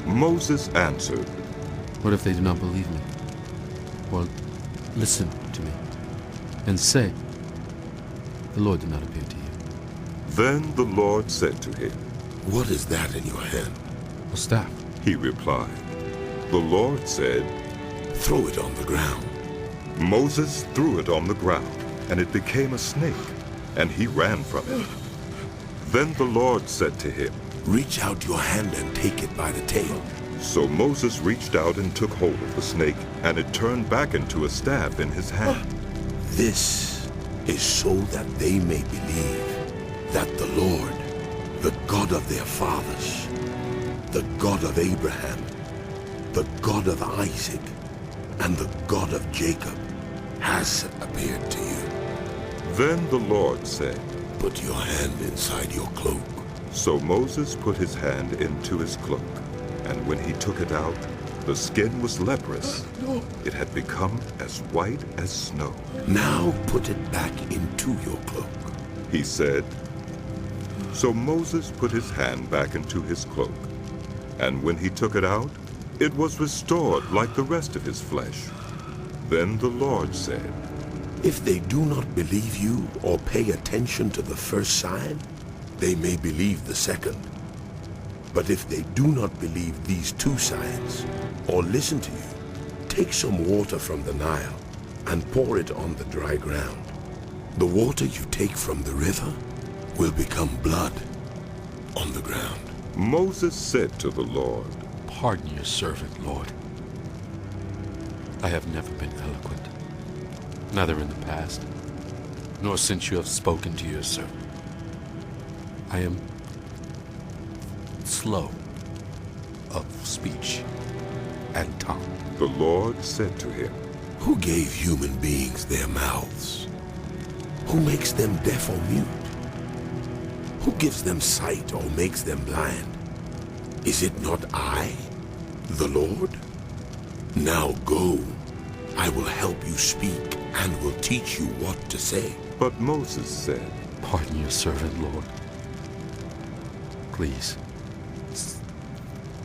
Moses answered, What if they do not believe me? Well, listen to me and say, the Lord did not appear to you. Then the Lord said to him, What is that in your hand? A staff. He replied. The Lord said, Throw it on the ground. Moses threw it on the ground, and it became a snake, and he ran from it. Then the Lord said to him, Reach out your hand and take it by the tail. So Moses reached out and took hold of the snake, and it turned back into a staff in his hand. This is so that they may believe that the Lord, the God of their fathers, the God of Abraham, the God of Isaac, and the God of Jacob, has appeared to you. Then the Lord said, Put your hand inside your cloak. So Moses put his hand into his cloak, and when he took it out, the skin was leprous. It had become as white as snow. Now put it back into your cloak. He said. So Moses put his hand back into his cloak, and when he took it out, it was restored like the rest of his flesh. Then the Lord said, If they do not believe you or pay attention to the first sign, they may believe the second. But if they do not believe these two signs or listen to you, take some water from the Nile and pour it on the dry ground. The water you take from the river will become blood on the ground. Moses said to the Lord, Pardon your servant, Lord. I have never been eloquent, neither in the past, nor since you have spoken to your servant. I am slow of speech and tongue. The Lord said to him, Who gave human beings their mouths? Who makes them deaf or mute? Who gives them sight or makes them blind? Is it not I, the Lord? Now go, I will help you speak and will teach you what to say. But Moses said, Pardon your servant, Lord. Please,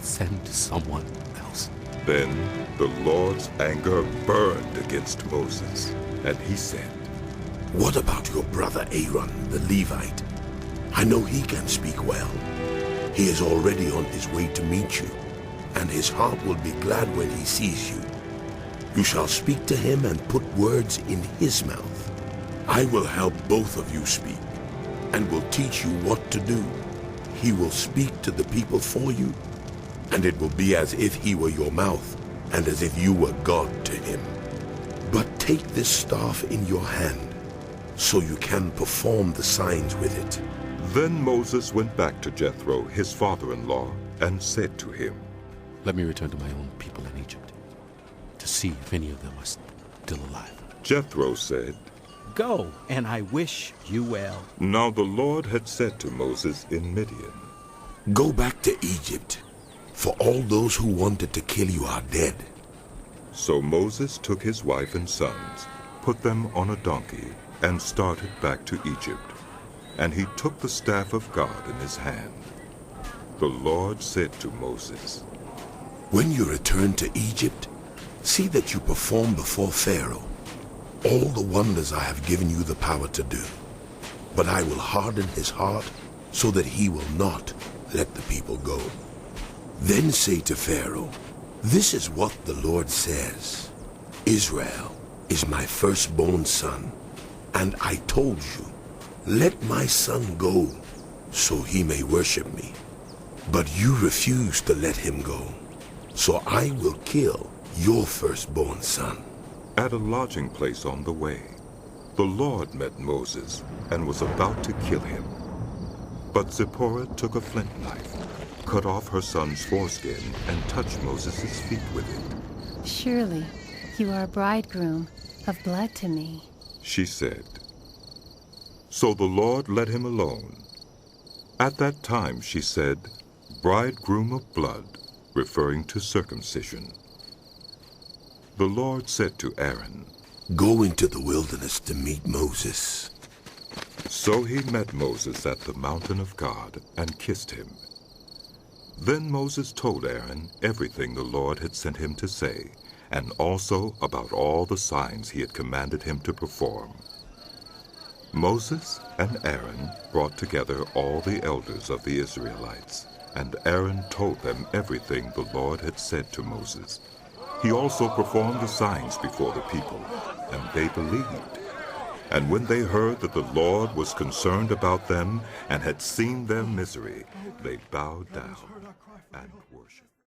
send someone else. Then the Lord's anger burned against Moses, and he said, What about your brother Aaron, the Levite? I know he can speak well. He is already on his way to meet you, and his heart will be glad when he sees you. You shall speak to him and put words in his mouth. I will help both of you speak, and will teach you what to do. He will speak to the people for you, and it will be as if he were your mouth, and as if you were God to him. But take this staff in your hand, so you can perform the signs with it. Then Moses went back to Jethro, his father-in-law, and said to him, Let me return to my own people in Egypt, to see if any of them are still alive. Jethro said, Go, and I wish you well. Now the Lord had said to Moses in Midian, Go back to Egypt, for all those who wanted to kill you are dead. So Moses took his wife and sons, put them on a donkey, and started back to Egypt. And he took the staff of God in his hand. The Lord said to Moses, When you return to Egypt, see that you perform before Pharaoh all the wonders I have given you the power to do. But I will harden his heart so that he will not let the people go. Then say to Pharaoh, This is what the Lord says. Israel is my firstborn son, and I told you, let my son go, so he may worship me. But you refused to let him go, so I will kill your firstborn son. At a lodging place on the way, the Lord met Moses and was about to kill him. But Zipporah took a flint knife, cut off her son's foreskin, and touched Moses' feet with it. Surely you are a bridegroom of blood to me, she said. So the Lord let him alone. At that time she said, Bridegroom of blood, referring to circumcision. The Lord said to Aaron, Go into the wilderness to meet Moses. So he met Moses at the mountain of God and kissed him. Then Moses told Aaron everything the Lord had sent him to say, and also about all the signs he had commanded him to perform. Moses and Aaron brought together all the elders of the Israelites, and Aaron told them everything the Lord had said to Moses. He also performed the signs before the people, and they believed. And when they heard that the Lord was concerned about them and had seen their misery, they bowed down and worshipped.